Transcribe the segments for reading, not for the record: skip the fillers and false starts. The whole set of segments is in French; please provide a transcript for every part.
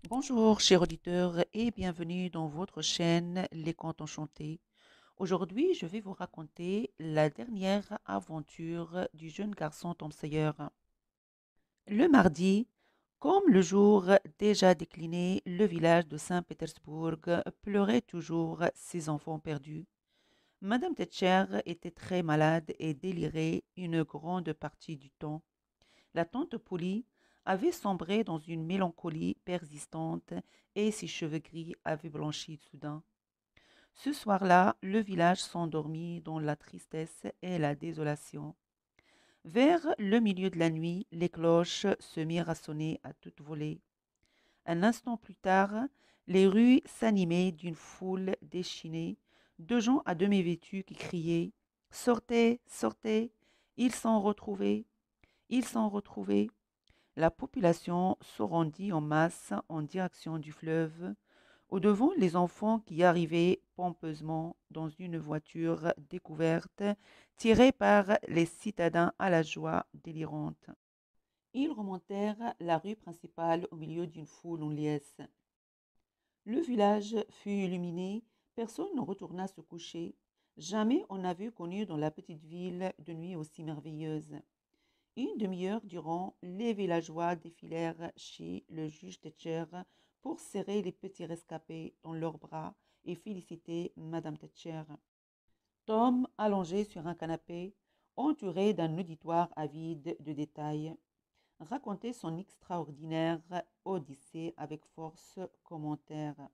Bonjour, chers auditeurs, et bienvenue dans votre chaîne Les Contes Enchantés. Aujourd'hui, je vais vous raconter la dernière aventure du jeune garçon Tom Sawyer. Le mardi, comme le jour déjà décliné, le village de Saint-Pétersbourg pleurait toujours ses enfants perdus. Madame Thatcher était très malade et délirait une grande partie du temps. La tante Polly avait sombré dans une mélancolie persistante et ses cheveux gris avaient blanchi soudain. Ce soir-là, le village s'endormit dans la tristesse et la désolation. Vers le milieu de la nuit, les cloches se mirent à sonner à toute volée. Un instant plus tard, les rues s'animaient d'une foule déchaînée, de gens à demi vêtus qui criaient: Sortez, sortez, ils sont retrouvés, ils sont retrouvés. La population se rendit en masse en direction du fleuve, au-devant les enfants qui arrivaient pompeusement dans une voiture découverte, tirée par les citadins à la joie délirante. Ils remontèrent la rue principale au milieu d'une foule en liesse. Le village fut illuminé, personne ne retourna se coucher. Jamais on n'avait connu dans la petite ville de nuit aussi merveilleuse. Une demi-heure durant, les villageois défilèrent chez le juge Thatcher pour serrer les petits rescapés dans leurs bras et féliciter Madame Thatcher. Tom, allongé sur un canapé, entouré d'un auditoire avide de détails, racontait son extraordinaire odyssée avec force commentaire.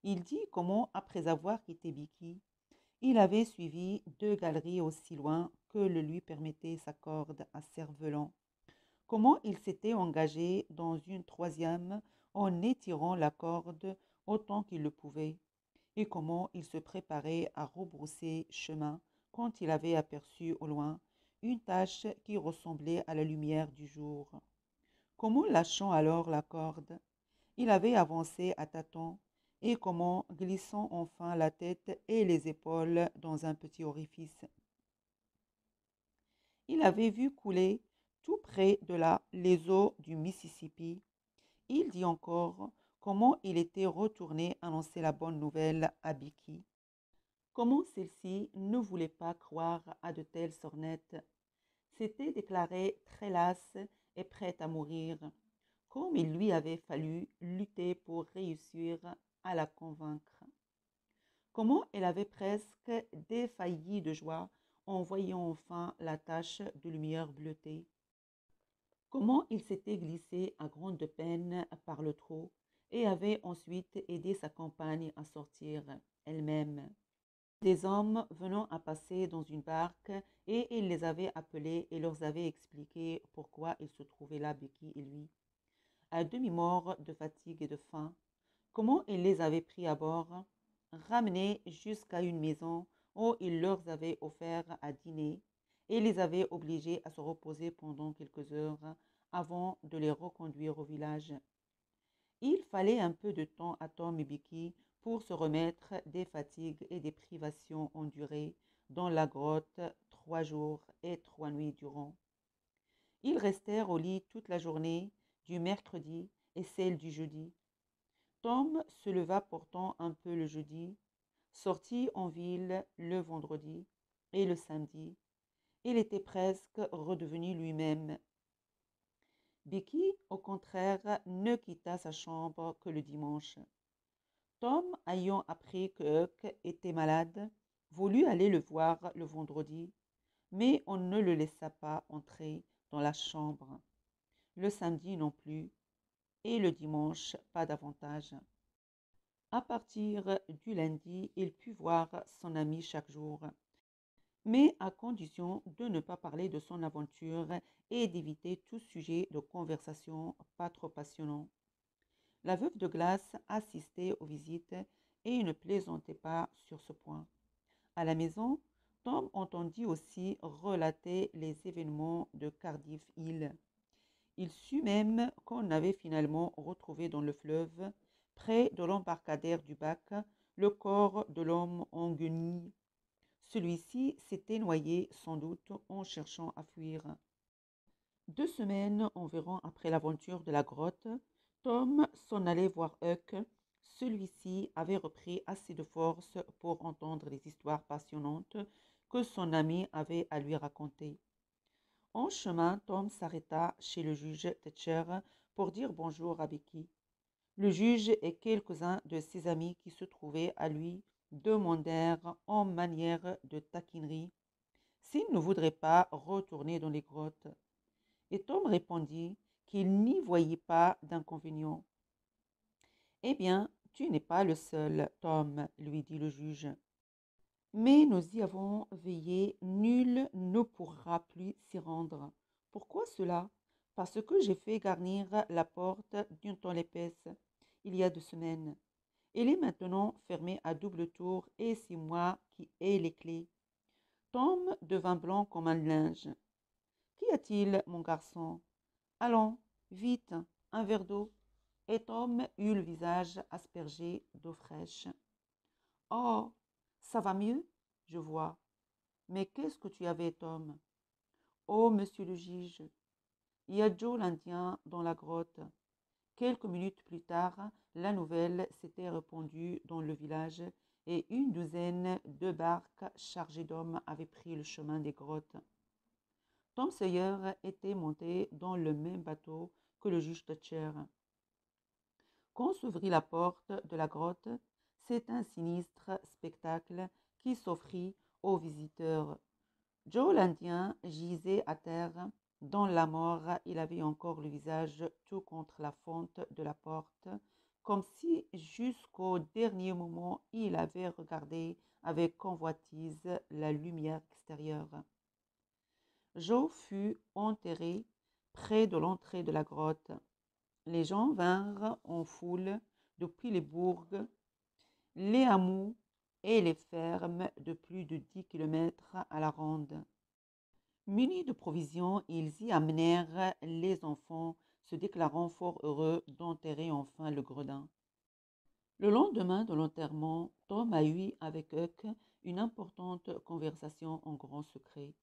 Il dit comment, après avoir quitté Vicky, il avait suivi 2 galeries aussi loin que le lui permettait sa corde à cerf-volant. Comment il s'était engagé dans une troisième en étirant la corde autant qu'il le pouvait, et comment il se préparait à rebrousser chemin quand il avait aperçu au loin une tache qui ressemblait à la lumière du jour. Comment, lâchant alors la corde, il avait avancé à tâtons, et comment, glissant enfin la tête et les épaules dans un petit orifice, il avait vu couler tout près de là les eaux du Mississippi. Il dit encore comment il était retourné annoncer la bonne nouvelle à Becky, comment celle-ci ne voulait pas croire à de telles sornettes, s'était déclarée très lasse et prête à mourir, comme il lui avait fallu lutter pour réussir à la convaincre. Comment elle avait presque défailli de joie en voyant enfin la tache de lumière bleutée. Comment il s'était glissé à grande peine par le trou et avait ensuite aidé sa compagne à sortir elle-même. Des hommes venant à passer dans une barque et il les avait appelés et leur avait expliqué pourquoi il se trouvait là, Becky et lui, à demi-mort de fatigue et de faim. Comment il les avait pris à bord, ramenés jusqu'à une maison où il leur avait offert à dîner et les avait obligés à se reposer pendant quelques heures avant de les reconduire au village. Il fallait un peu de temps à Tom et Becky pour se remettre des fatigues et des privations endurées dans la grotte 3 jours et 3 nuits durant. Ils restèrent au lit toute la journée du mercredi et celle du jeudi. Tom se leva pourtant un peu le jeudi, sortit en ville le vendredi et le samedi. Il était presque redevenu lui-même. Becky, au contraire, ne quitta sa chambre que le dimanche. Tom, ayant appris que Huck était malade, voulut aller le voir le vendredi, mais on ne le laissa pas entrer dans la chambre. Le samedi non plus, et le dimanche pas davantage. À partir du lundi, il put voir son ami chaque jour, mais à condition de ne pas parler de son aventure et d'éviter tout sujet de conversation pas trop passionnant. La veuve de glace assistait aux visites et ne plaisantait pas sur ce point. À la maison, Tom entendit aussi relater les événements de Cardiff Hill. Il sut même qu'on avait finalement retrouvé dans le fleuve, près de l'embarcadère du bac, le corps de l'homme en guenilles. Celui-ci s'était noyé sans doute en cherchant à fuir. 2 semaines environ après l'aventure de la grotte, Tom s'en allait voir Huck. Celui-ci avait repris assez de force pour entendre les histoires passionnantes que son ami avait à lui raconter. En chemin, Tom s'arrêta chez le juge Thatcher pour dire bonjour à Becky. Le juge et quelques-uns de ses amis qui se trouvaient à lui demandèrent en manière de taquinerie s'il ne voudrait pas retourner dans les grottes. Et Tom répondit qu'il n'y voyait pas d'inconvénient. Eh bien, tu n'es pas le seul, Tom, lui dit le juge. Mais nous y avons veillé, nul ne pourra plus s'y rendre. Pourquoi cela? Parce que j'ai fait garnir la porte d'une tôle épaisse il y a 2 semaines. Elle est maintenant fermée à double tour et c'est moi qui ai les clés. Tom devint blanc comme un linge. Qu'y a-t-il, mon garçon? Allons, vite, un verre d'eau. Et Tom eut le visage aspergé d'eau fraîche. Oh, ça va mieux, je vois. Mais qu'est-ce que tu avais, Tom? Oh, monsieur le juge, il y a Joe l'Indien dans la grotte. Quelques minutes plus tard, la nouvelle s'était répandue dans le village et une douzaine de barques chargées d'hommes avaient pris le chemin des grottes. Tom Sawyer était monté dans le même bateau que le juge Thatcher. Quand s'ouvrit la porte de la grotte, c'est un sinistre spectacle qui s'offrit aux visiteurs. Joe l'Indien gisait à terre. Dans la mort, il avait encore le visage tout contre la fente de la porte, comme si jusqu'au dernier moment il avait regardé avec convoitise la lumière extérieure. Joe fut enterré près de l'entrée de la grotte. Les gens vinrent en foule depuis les bourgs, les hameaux et les fermes de plus de 10 kilomètres à la ronde. Munis de provisions, ils y amenèrent les enfants, se déclarant fort heureux d'enterrer enfin le gredin. Le lendemain de l'enterrement, Tom a eu avec Huck une importante conversation en grand secret.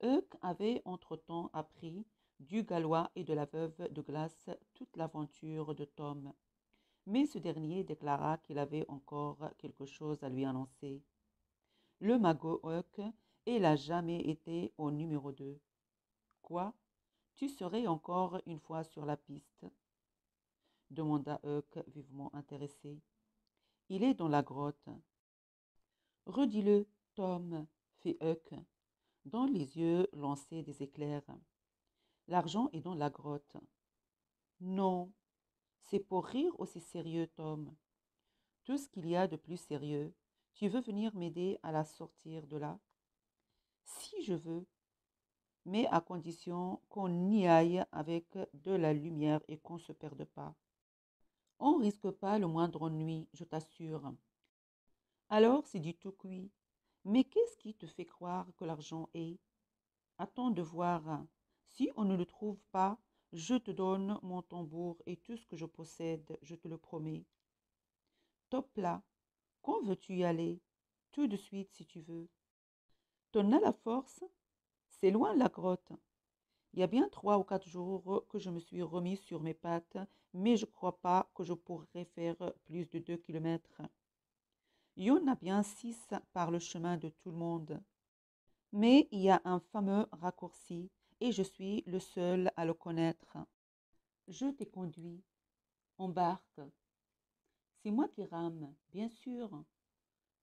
Huck avait entre-temps appris du Gallois et de la veuve de Glace toute l'aventure de Tom. Mais ce dernier déclara qu'il avait encore quelque chose à lui annoncer. Le magot Huck, il n'a jamais été au numéro 2. Quoi? Tu serais encore une fois sur la piste? Demanda Huck vivement intéressé. Il est dans la grotte. Redis-le, Tom, fit Huck, dont les yeux lançaient des éclairs. L'argent est dans la grotte. Non, c'est pour rire aussi sérieux, Tom. Tout ce qu'il y a de plus sérieux. Tu veux venir m'aider à la sortir de là? Si je veux, mais à condition qu'on y aille avec de la lumière et qu'on ne se perde pas. On ne risque pas le moindre ennui, je t'assure. Alors c'est du tout cuit. Mais qu'est-ce qui te fait croire que l'argent est? Attends de voir. Si on ne le trouve pas, je te donne mon tambour et tout ce que je possède, je te le promets. Top là, quand veux-tu y aller? Tout de suite si tu veux. T'en as la force? C'est loin la grotte. Il y a bien 3 ou 4 jours que je me suis remis sur mes pattes, mais je ne crois pas que je pourrais faire plus de 2 kilomètres. Il y en a bien 6 par le chemin de tout le monde. Mais il y a un fameux raccourci et je suis le seul à le connaître. Je t'ai conduit. Embarque. C'est moi qui rame, bien sûr.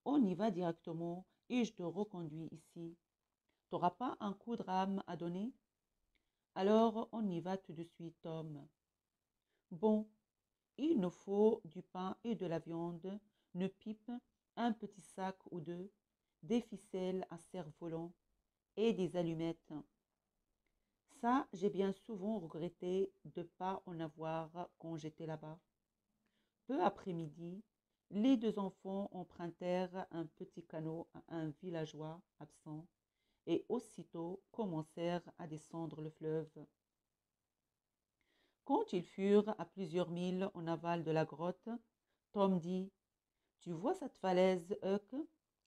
On y va directement et je te reconduis ici. T'auras pas un coup de rame à donner? Alors on y va tout de suite, Tom. Bon, il nous faut du pain et de la viande, une pipe, un petit sac ou deux, des ficelles à cerf-volant et des allumettes. Ça, j'ai bien souvent regretté de ne pas en avoir quand j'étais là-bas. Peu après-midi, les 2 enfants empruntèrent un petit canot à un villageois absent et aussitôt commencèrent à descendre le fleuve. Quand ils furent à plusieurs milles en aval de la grotte, Tom dit: Tu vois cette falaise, Huck,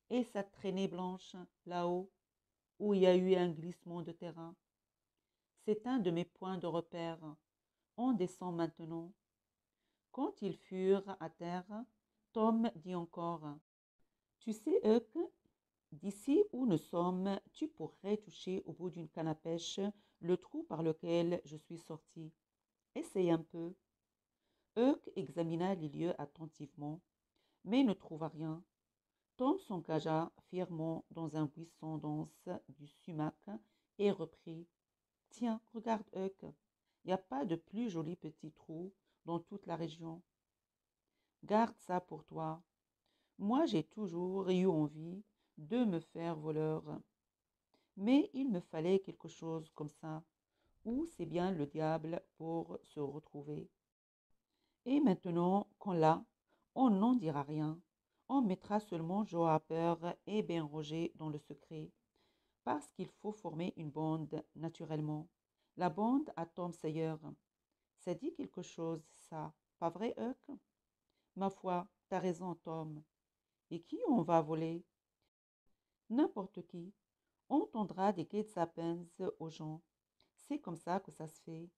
et cette traînée blanche là-haut, où il y a eu un glissement de terrain? C'est un de mes points de repère. On descend maintenant. Quand ils furent à terre, Tom dit encore, tu sais, Huck, d'ici où nous sommes, tu pourrais toucher au bout d'une canne à pêche le trou par lequel je suis sorti. Essaye un peu. Huck examina les lieux attentivement, mais ne trouva rien. Tom s'engagea fièrement dans un buisson dense du sumac et reprit. Tiens, regarde, Huck, il n'y a pas de plus joli petit trou dans toute la région. Garde ça pour toi. Moi, j'ai toujours eu envie de me faire voleur. Mais il me fallait quelque chose comme ça, où c'est bien le diable pour se retrouver. Et maintenant qu'on l'a, on n'en dira rien. On mettra seulement Joe Harper et Ben Roger dans le secret, parce qu'il faut former une bande naturellement. La bande à Tom Sawyer. Ça dit quelque chose, ça, pas vrai, Huck? Ma foi, t'as raison, Tom. Et qui on va voler? N'importe qui. On tendra des guet-apens aux gens. C'est comme ça que ça se fait.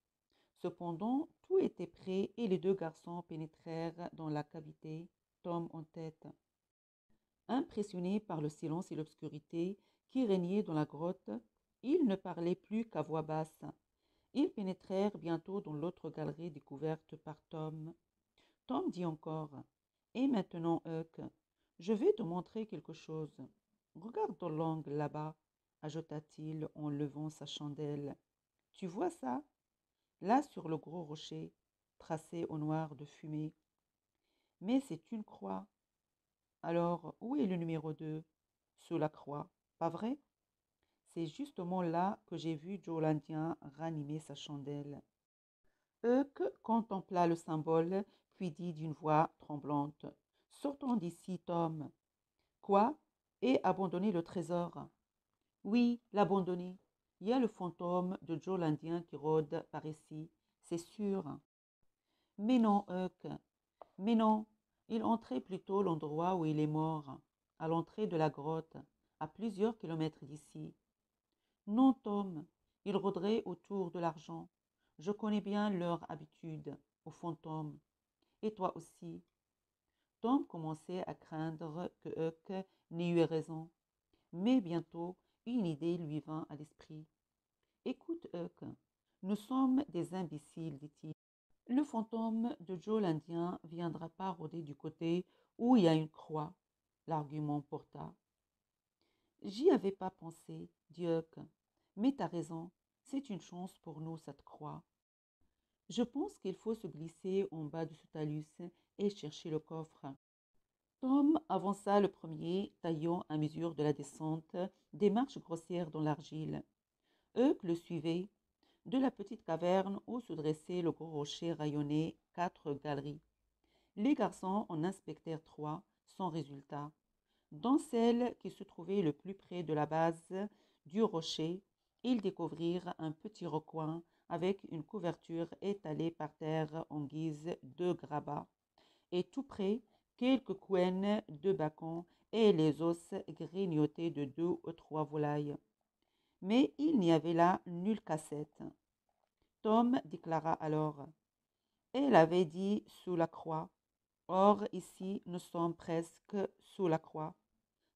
Cependant, tout était prêt et les deux garçons pénétrèrent dans la cavité, Tom en tête. Impressionnés par le silence et l'obscurité qui régnaient dans la grotte, ils ne parlaient plus qu'à voix basse. Ils pénétrèrent bientôt dans l'autre galerie découverte par Tom. Tom dit encore, et maintenant, Huck, je vais te montrer quelque chose. Regarde dans l'angle là-bas, ajouta-t-il en levant sa chandelle. Tu vois ça? Là sur le gros rocher, tracé au noir de fumée. Mais c'est une croix. Alors, où est le numéro 2? Sous la croix, pas vrai? C'est justement là que j'ai vu Joe l'Indien ranimer sa chandelle. Huck contempla le symbole, puis dit d'une voix tremblante. Sortons d'ici, Tom. Quoi? Et abandonner le trésor? Oui, l'abandonner. Il y a le fantôme de Joe l'Indien qui rôde par ici, c'est sûr. Mais non, Huck, mais non. Il entrait plutôt l'endroit où il est mort, à l'entrée de la grotte, à plusieurs kilomètres d'ici. Non, Tom, ils rôderaient autour de l'argent. Je connais bien leur habitude, aux fantômes. Et toi aussi. Tom commençait à craindre que Huck n'ait eu raison. Mais bientôt, une idée lui vint à l'esprit. Écoute, Huck, nous sommes des imbéciles, dit-il. Le fantôme de Joe l'Indien viendra pas rôder du côté où il y a une croix, l'argument porta. J'y avais pas pensé, dit Huck, mais t'as raison, c'est une chance pour nous, cette croix. Je pense qu'il faut se glisser en bas de ce talus et chercher le coffre. Tom avança le premier, taillant à mesure de la descente des marches grossières dans l'argile. Huck le suivait. De la petite caverne où se dressait le gros rocher rayonnait 4 galeries. Les garçons en inspectèrent 3, sans résultat. Dans celle qui se trouvait le plus près de la base du rocher, ils découvrirent un petit recoin avec une couverture étalée par terre en guise de grabat, et tout près, quelques couennes de bacon et les os grignotés de 2 ou 3 volailles. Mais il n'y avait là nulle cassette. Tom déclara alors. Elle avait dit sous la croix. Or, ici, nous sommes presque sous la croix.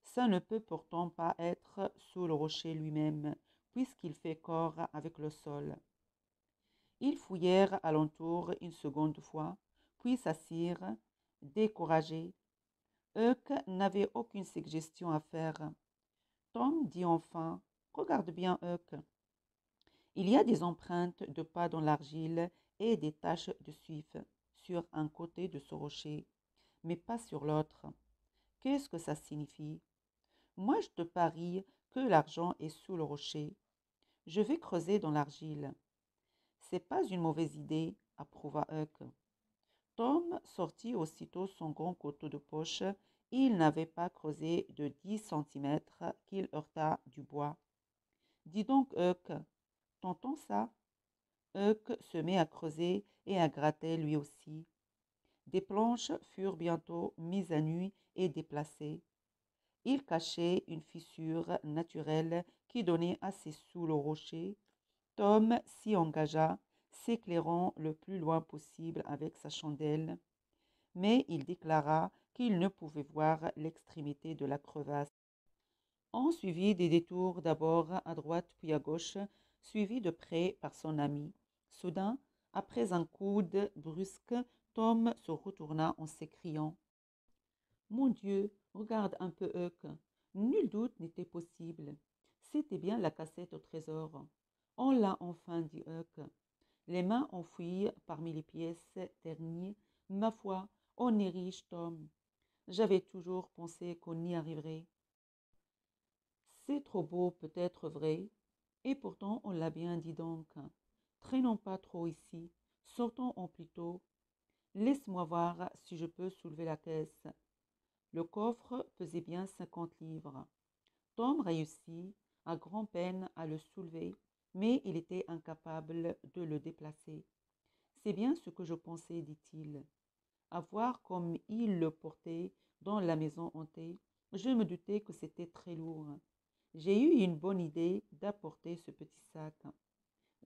Ça ne peut pourtant pas être sous le rocher lui-même, puisqu'il fait corps avec le sol. Ils fouillèrent alentour une seconde fois, puis s'assirent, découragés. Huck n'avait aucune suggestion à faire. Tom dit enfin, regarde bien, Huck. Il y a des empreintes de pas dans l'argile et des taches de suif sur un côté de ce rocher, mais pas sur l'autre. Qu'est-ce que ça signifie? Moi, je te parie que l'argent est sous le rocher. Je vais creuser dans l'argile. C'est pas une mauvaise idée, approuva Huck. Tom sortit aussitôt son grand couteau de poche. Il n'avait pas creusé de 10 centimètres qu'il heurta du bois. Dis donc, Huck, t'entends ça? Huck se mit à creuser et à gratter lui aussi. Des planches furent bientôt mises à nu et déplacées. Il cachait une fissure naturelle qui donnait assez sous le rocher. Tom s'y engagea, s'éclairant le plus loin possible avec sa chandelle, mais il déclara qu'il ne pouvait voir l'extrémité de la crevasse. On suivit des détours d'abord à droite puis à gauche, suivi de près par son ami. Soudain, après un coude brusque, Tom se retourna en s'écriant: Mon Dieu, regarde un peu Huck. Nul doute n'était possible. C'était bien la cassette au trésor. On l'a enfin, dit Huck, les mains enfouies parmi les pièces ternies. Ma foi, on est riche, Tom. J'avais toujours pensé qu'on y arriverait. C'est trop beau, peut-être vrai, et pourtant on l'a bien dit donc. Traînons pas trop ici, sortons en plus tôt. Laisse-moi voir si je peux soulever la caisse. Le coffre pesait bien 50 livres. Tom réussit à grand-peine à le soulever, mais il était incapable de le déplacer. C'est bien ce que je pensais, dit-il. À voir comme il le portait dans la maison hantée, je me doutais que c'était très lourd. J'ai eu une bonne idée d'apporter ce petit sac.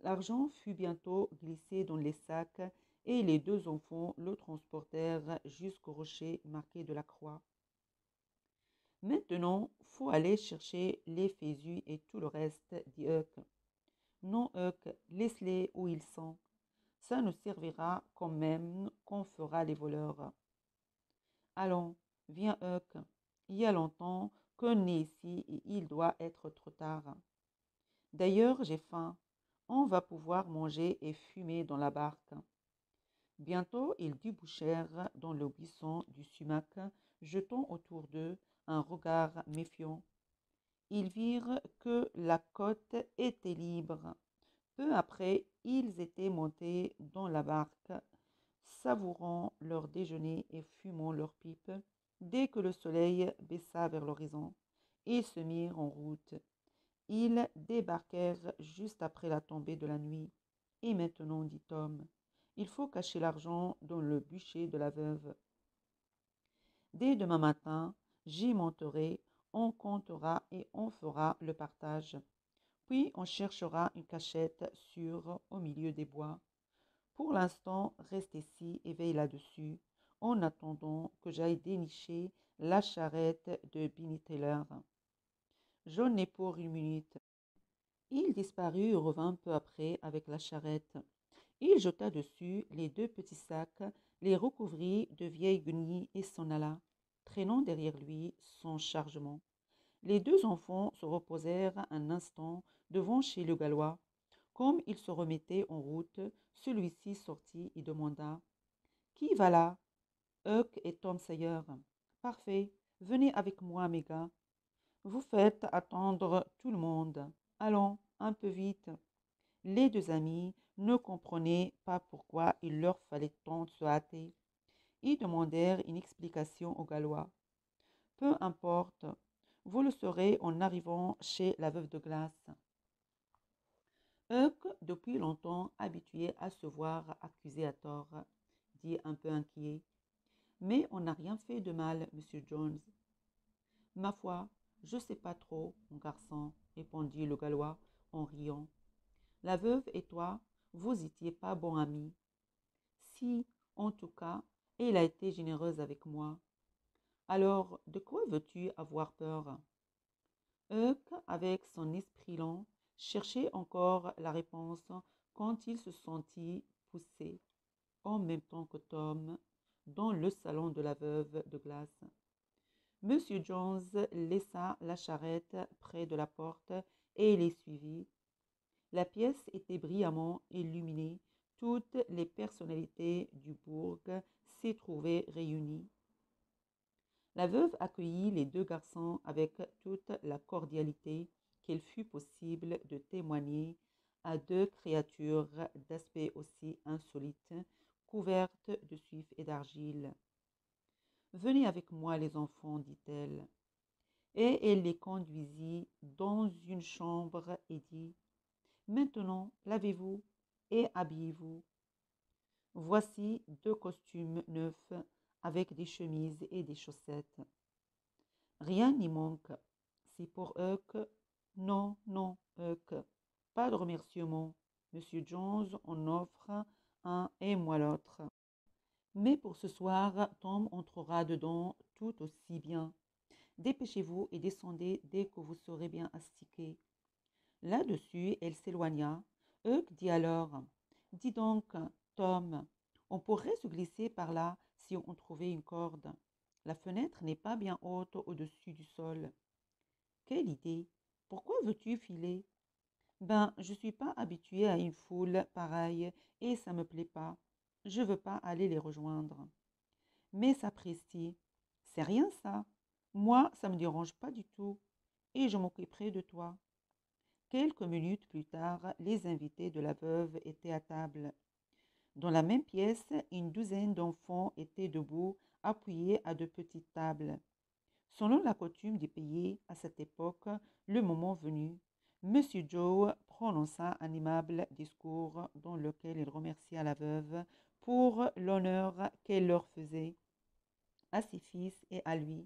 L'argent fut bientôt glissé dans les sacs et les deux enfants le transportèrent jusqu'au rocher marqué de la croix. Maintenant, faut aller chercher les fésus et tout le reste, dit Huck. Non, Huck, laisse-les où ils sont. Ça nous servira quand même qu'on fera les voleurs. Allons, viens, Huck. Il y a longtemps qu'on est ici et il doit être trop tard. D'ailleurs, j'ai faim. On va pouvoir manger et fumer dans la barque. Bientôt, ils débouchèrent dans le buisson du sumac, jetant autour d'eux un regard méfiant. Ils virent que la côte était libre. Peu après, ils étaient montés dans la barque, savourant leur déjeuner et fumant leur pipe. Dès que le soleil baissa vers l'horizon, ils se mirent en route. Ils débarquèrent juste après la tombée de la nuit. Et maintenant, dit Tom, il faut cacher l'argent dans le bûcher de la veuve. Dès demain matin, j'y monterai, on comptera et on fera le partage. Puis on cherchera une cachette sûre au milieu des bois. Pour l'instant, reste ici et veille là-dessus, en attendant que j'aille dénicher la charrette de Binny Taylor. J'en ai pour une minute. Il disparut et revint peu après avec la charrette. Il jeta dessus les deux petits sacs, les recouvrit de vieilles guenilles et s'en alla, traînant derrière lui son chargement. Les deux enfants se reposèrent un instant devant chez le Gallois. Comme ils se remettaient en route, celui-ci sortit et demanda: Qui va là? Huck et Tom Sawyer. Parfait. Venez avec moi, mes gars. Vous faites attendre tout le monde. Allons, un peu vite. Les deux amis ne comprenaient pas pourquoi il leur fallait tant se hâter. Ils demandèrent une explication au Gallois. Peu importe, vous le saurez en arrivant chez la veuve de glace. Huck, depuis longtemps habitué à se voir accusé à tort, dit un peu inquiet. Mais on n'a rien fait de mal, monsieur Jones. Ma foi, je sais pas trop, mon garçon, répondit le Gallois en riant. La veuve et toi, vous étiez pas bons amis. Si, en tout cas, elle a été généreuse avec moi. Alors, de quoi veux-tu avoir peur? Huck, avec son esprit lent, cherchait encore la réponse quand il se sentit poussé, en même temps que Tom, dans le salon de la veuve de glace. Monsieur Jones laissa la charrette près de la porte et les suivit. La pièce était brillamment illuminée. Toutes les personnalités du bourg s'y trouvaient réunies. La veuve accueillit les deux garçons avec toute la cordialité qu'il fut possible de témoigner à deux créatures d'aspect aussi insolite, couvertes de suif et d'argile. Venez avec moi, les enfants, dit-elle. Et elle les conduisit dans une chambre et dit: Maintenant, lavez-vous et habillez-vous. Voici deux costumes neufs avec des chemises et des chaussettes. Rien n'y manque. C'est pour Huck. Non, non, Huck. Pas de remerciements. Monsieur Jones en offre un et moi l'autre. Mais pour ce soir, Tom entrera dedans tout aussi bien. Dépêchez-vous et descendez dès que vous serez bien astiqué. Là-dessus, elle s'éloigna. Huck dit alors: Dis donc, Tom, on pourrait se glisser par là si on trouvait une corde. La fenêtre n'est pas bien haute au-dessus du sol. Quelle idée! Pourquoi veux-tu filer? Ben, je suis pas habituée à une foule pareille et ça me plaît pas. Je veux pas aller les rejoindre. Mais sapristi, c'est rien ça. Moi, ça me dérange pas du tout et je m'occuperai de toi. Quelques minutes plus tard, les invités de la veuve étaient à table. Dans la même pièce, une douzaine d'enfants étaient debout, appuyés à de petites tables. Selon la coutume des pays à cette époque, le moment venu, Monsieur Joe prononça un aimable discours dans lequel il remercia la veuve pour l'honneur qu'elle leur faisait, à ses fils et à lui.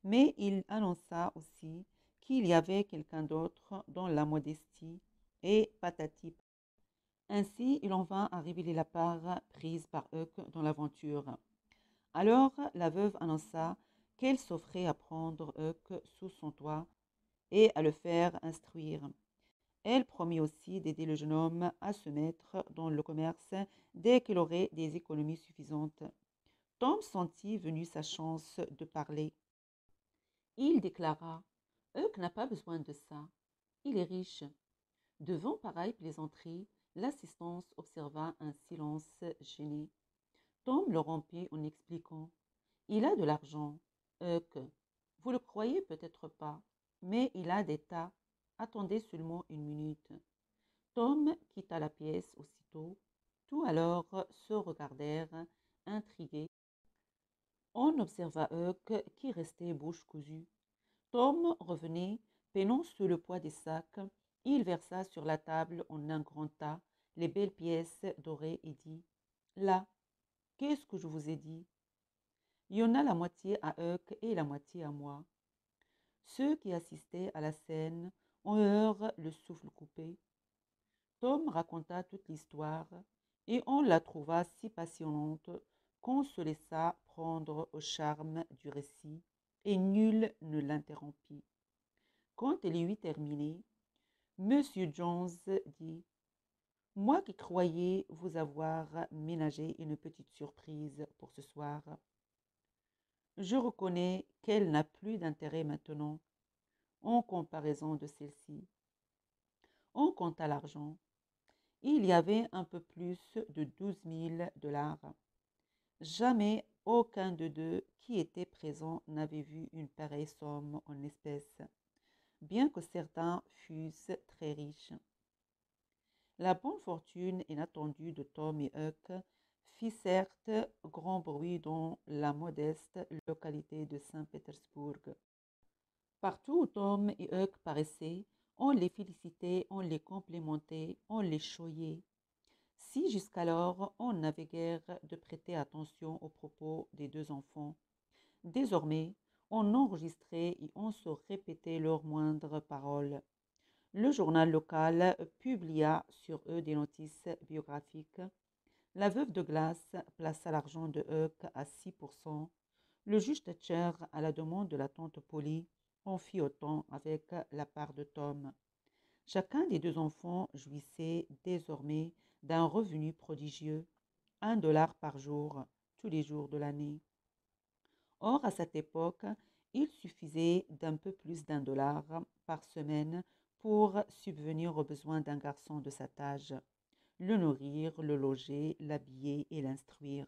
Mais il annonça aussi qu'il y avait quelqu'un d'autre dans la modestie, et patati. Ainsi, il en vint à révéler la part prise par Huck dans l'aventure. Alors la veuve annonça qu'elle s'offrait à prendre Huck sous son toit et à le faire instruire. Elle promit aussi d'aider le jeune homme à se mettre dans le commerce dès qu'il aurait des économies suffisantes. Tom sentit venue sa chance de parler. Il déclara: Huck n'a pas besoin de ça. Il est riche. Devant pareille plaisanterie, l'assistance observa un silence gêné. Tom le rompit en expliquant: Il a de l'argent, Huck. Vous le croyez peut-être pas, mais il a des tas. Attendez seulement une minute. Tom quitta la pièce aussitôt. Tous alors se regardèrent, intrigués. On observa Huck qui restait bouche cousue. Tom revenait, peinant sous le poids des sacs. Il versa sur la table en un grand tas les belles pièces dorées et dit: Là, qu'est-ce que je vous ai dit? Il y en a la moitié à Huck et la moitié à moi. Ceux qui assistaient à la scène en eurent le souffle coupé. Tom raconta toute l'histoire et on la trouva si passionnante qu'on se laissa prendre au charme du récit et nul ne l'interrompit. Quand elle eut terminé, Monsieur Jones dit: Moi qui croyais vous avoir ménagé une petite surprise pour ce soir, je reconnais qu'elle n'a plus d'intérêt maintenant en comparaison de celle-ci. On compta l'argent. Il y avait un peu plus de 12 000 $. Jamais aucun de deux qui était présent n'avait vu une pareille somme en espèces, bien que certains fussent très riches. La bonne fortune inattendue de Tom et Huck fit certes grand bruit dans la modeste localité de Saint-Pétersbourg. Partout où Tom et Huck paraissaient, on les félicitait, on les complimentait, on les choyait. Si jusqu'alors on n'avait guère de prêter attention aux propos des deux enfants, désormais on enregistrait et on se répétait leurs moindres paroles. Le journal local publia sur eux des notices biographiques. La veuve de Glace plaça l'argent de Huck à 6%. Le juge Thatcher, à la demande de la tante Polly, en fit autant avec la part de Tom. Chacun des deux enfants jouissait désormais d'un revenu prodigieux, 1 $ par jour, tous les jours de l'année. Or, à cette époque, il suffisait d'un peu plus d'1 $ par semaine pour subvenir aux besoins d'un garçon de cet âge, le nourrir, le loger, l'habiller et l'instruire.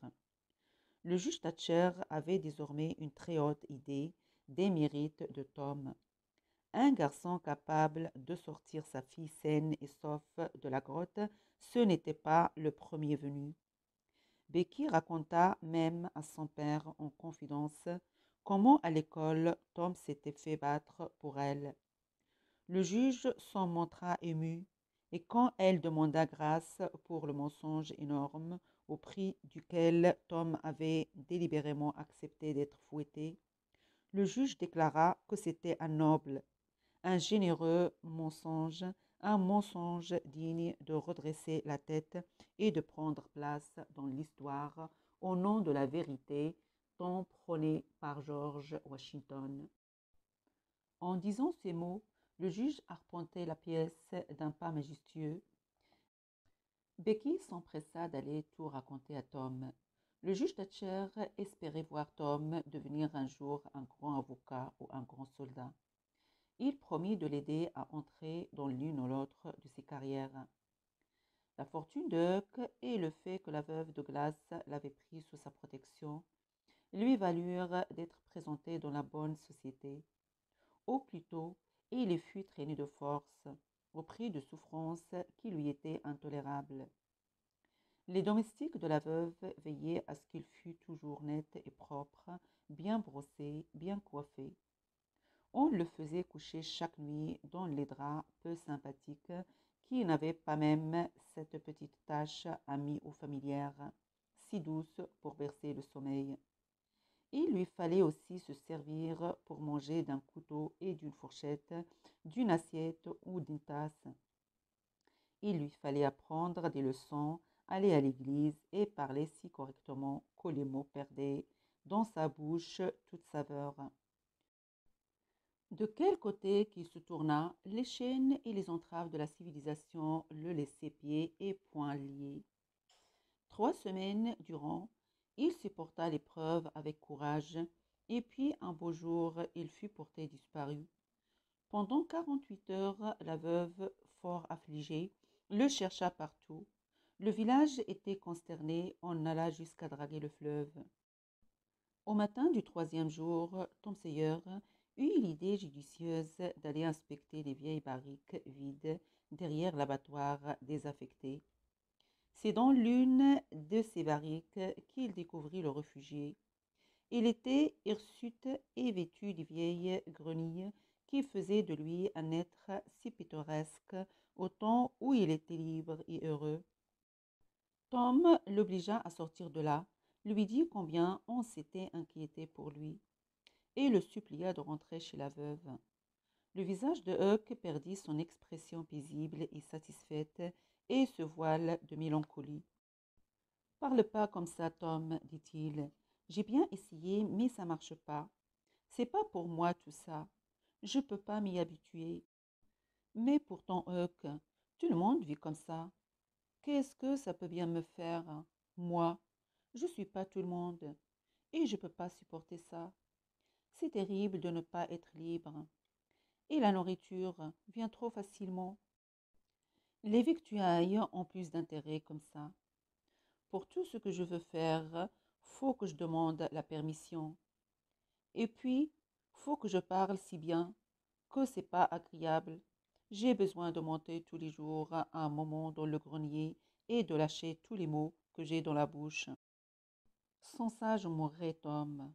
Le juge Thatcher avait désormais une très haute idée des mérites de Tom. Un garçon capable de sortir sa fille saine et sauve de la grotte, ce n'était pas le premier venu. Becky raconta même à son père en confidence comment à l'école Tom s'était fait battre pour elle. Le juge s'en montra ému, et quand elle demanda grâce pour le mensonge énorme au prix duquel Tom avait délibérément accepté d'être fouetté, le juge déclara que c'était un noble, un généreux mensonge, un mensonge digne de redresser la tête et de prendre place dans l'histoire au nom de la vérité tant prônée par George Washington. En disant ces mots, le juge arpentait la pièce d'un pas majestueux. Becky s'empressa d'aller tout raconter à Tom. Le juge Thatcher espérait voir Tom devenir un jour un grand avocat ou un grand soldat. Il promit de l'aider à entrer dans l'une ou l'autre de ses carrières. La fortune de Huck et le fait que la veuve Douglas l'avait pris sous sa protection lui valurent d'être présenté dans la bonne société. Au plus tôt, il y fut traîné de force, au prix de souffrances qui lui étaient intolérables. Les domestiques de la veuve veillaient à ce qu'il fût toujours net et propre, bien brossé, bien coiffé. On le faisait coucher chaque nuit dans les draps peu sympathiques qui n'avaient pas même cette petite tache amie ou familière, si douce pour bercer le sommeil. Il lui fallait aussi se servir pour manger d'un couteau et d'une fourchette, d'une assiette ou d'une tasse. Il lui fallait apprendre des leçons, aller à l'église et parler si correctement que les mots perdaient dans sa bouche toute saveur. De quel côté qu'il se tournât, les chaînes et les entraves de la civilisation le laissaient pieds et poings liés. 3 semaines durant, il supporta l'épreuve avec courage, et puis un beau jour, il fut porté disparu. Pendant 48 heures, la veuve, fort affligée, le chercha partout. Le village était consterné, on alla jusqu'à draguer le fleuve. Au matin du 3e jour, Tom Sawyer eut l'idée judicieuse d'aller inspecter les vieilles barriques vides derrière l'abattoir désaffecté. C'est dans l'une de ces barriques qu'il découvrit le réfugié. Il était hirsute et vêtu des vieilles grenilles qui faisaient de lui un être si pittoresque au temps où il était libre et heureux. Tom l'obligea à sortir de là, lui dit combien on s'était inquiété pour lui, et le supplia de rentrer chez la veuve. Le visage de Huck perdit son expression paisible et satisfaite et se voile de mélancolie. Parle pas comme ça, Tom, dit-il. J'ai bien essayé, mais ça marche pas. C'est pas pour moi tout ça. Je peux pas m'y habituer. Mais pourtant, Huck, tout le monde vit comme ça. Qu'est-ce que ça peut bien me faire? Moi, je suis pas tout le monde. Et je peux pas supporter ça. C'est terrible de ne pas être libre. Et la nourriture vient trop facilement. Les victuailles ont plus d'intérêt comme ça. Pour tout ce que je veux faire, faut que je demande la permission. Et puis, faut que je parle si bien que c'est pas agréable. J'ai besoin de monter tous les jours à un moment dans le grenier et de lâcher tous les mots que j'ai dans la bouche. Sans ça, je mourrais, Tom.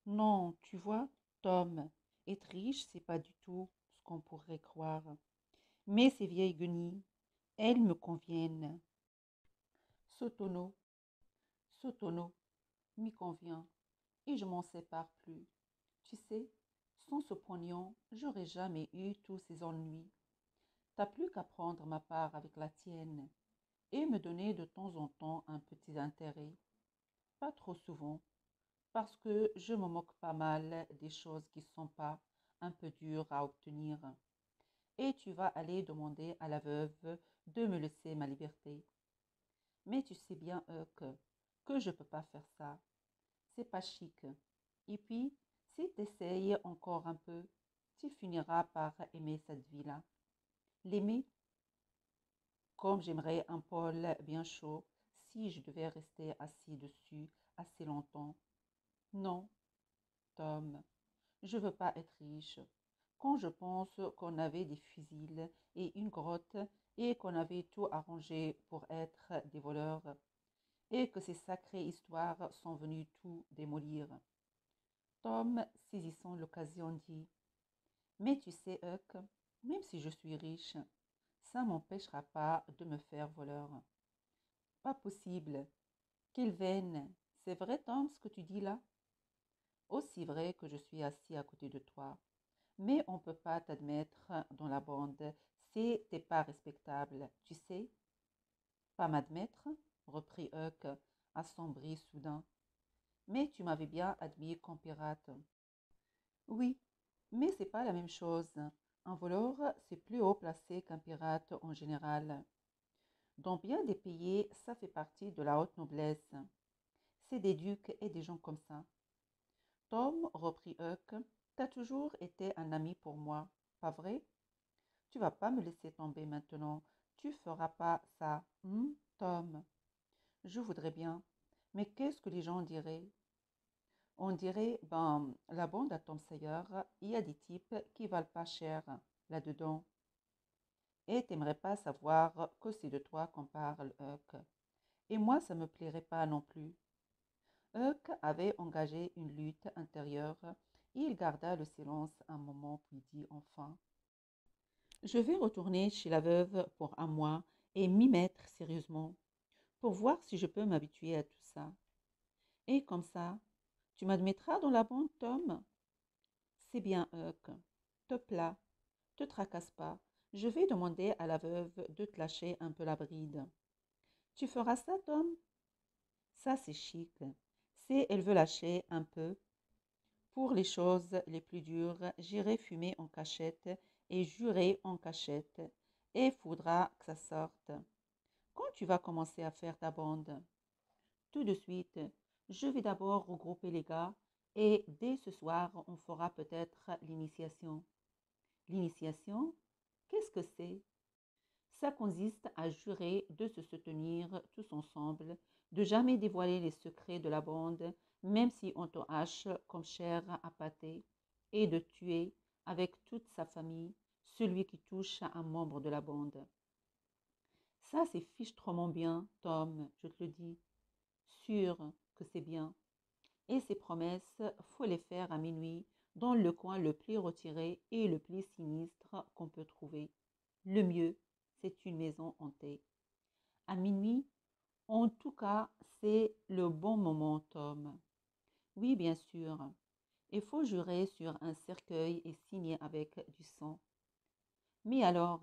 Non, tu vois, Tom, être riche, c'est pas du tout ce qu'on pourrait croire. Mais ces vieilles guenilles, elles me conviennent. Ce tonneau, ce tonneau m'y convient et je m'en sépare plus. Tu sais, sans ce pognon, j'aurais jamais eu tous ces ennuis. T'as plus qu'à prendre ma part avec la tienne et me donner de temps en temps un petit intérêt. Pas trop souvent, parce que je me moque pas mal des choses qui sont pas un peu dures à obtenir. Et tu vas aller demander à la veuve de me laisser ma liberté. Mais tu sais bien, que je peux pas faire ça. C'est pas chic. Et puis, si t'essayes encore un peu, tu finiras par aimer cette vie-là. L'aimer comme j'aimerais un poêle bien chaud si je devais rester assis dessus assez longtemps. Non, Tom, je veux pas être riche. Quand je pense qu'on avait des fusils et une grotte et qu'on avait tout arrangé pour être des voleurs et que ces sacrées histoires sont venues tout démolir. Tom, saisissant l'occasion, dit: Mais tu sais, Huck, même si je suis riche, ça m'empêchera pas de me faire voleur. Pas possible. Quelle veine. C'est vrai, Tom, ce que tu dis là? Aussi vrai que je suis assis à côté de toi. Mais on ne peut pas t'admettre dans la bande C'était pas respectable, tu sais. Pas m'admettre, reprit Huck, assombri soudain. Mais tu m'avais bien admis comme pirate. Oui, mais c'est pas la même chose. Un voleur, c'est plus haut placé qu'un pirate en général. Dans bien des pays, ça fait partie de la haute noblesse. C'est des ducs et des gens comme ça. Tom, reprit Huck, t'as toujours été un ami pour moi, pas vrai? Tu vas pas me laisser tomber maintenant. Tu feras pas ça, Tom? Je voudrais bien. Mais qu'est-ce que les gens diraient? On dirait, ben, la bande à Tom Sawyer, il y a des types qui valent pas cher là-dedans. Et t'aimerais pas savoir que c'est de toi qu'on parle, Huck. Et moi, ça me plairait pas non plus. Huck avait engagé une lutte intérieure. Il garda le silence un moment, puis dit enfin: je vais retourner chez la veuve pour un mois et m'y mettre sérieusement, pour voir si je peux m'habituer à tout ça. Et comme ça, tu m'admettras dans la bande, Tom? C'est bien, Huck. Te plat, te tracasse pas. Je vais demander à la veuve de te lâcher un peu la bride. Tu feras ça, Tom? Ça, c'est chic. Si elle veut lâcher un peu, pour les choses les plus dures, j'irai fumer en cachette et jurer en cachette, et faudra que ça sorte. Quand tu vas commencer à faire ta bande? Tout de suite. Je vais d'abord regrouper les gars, et dès ce soir, on fera peut-être l'initiation. L'initiation? Qu'est-ce que c'est? Ça consiste à jurer de se soutenir tous ensemble, de jamais dévoiler les secrets de la bande, même si on te hache comme chair à pâté, et de tuer, avec toute sa famille, celui qui touche à un membre de la bande. Ça, c'est fichtrement bien, Tom, je te le dis. Sûr que c'est bien. Et ces promesses, faut les faire à minuit, dans le coin le plus retiré et le plus sinistre qu'on peut trouver. Le mieux, c'est une maison hantée. À minuit, en tout cas, c'est le bon moment, Tom. Oui, bien sûr. Il faut jurer sur un cercueil et signer avec du sang. Mais alors,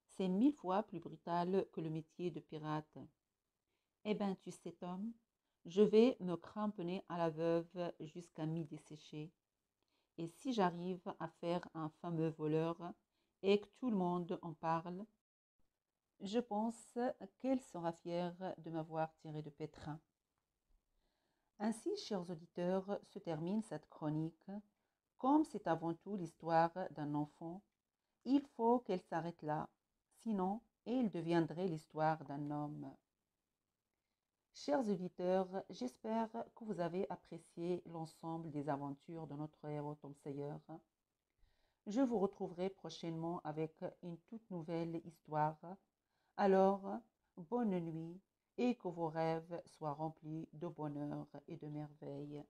c'est 1000 fois plus brutal que le métier de pirate. Eh bien, tu sais, Tom, je vais me cramponner à la veuve jusqu'à midi séché. Et si j'arrive à faire un fameux voleur et que tout le monde en parle, je pense qu'elle sera fière de m'avoir tiré de pétrin. Ainsi, chers auditeurs, se termine cette chronique. Comme c'est avant tout l'histoire d'un enfant, il faut qu'elle s'arrête là, sinon elle deviendrait l'histoire d'un homme. Chers auditeurs, j'espère que vous avez apprécié l'ensemble des aventures de notre héros Tom Sawyer. Je vous retrouverai prochainement avec une toute nouvelle histoire. Alors, bonne nuit et que vos rêves soient remplis de bonheur et de merveilles.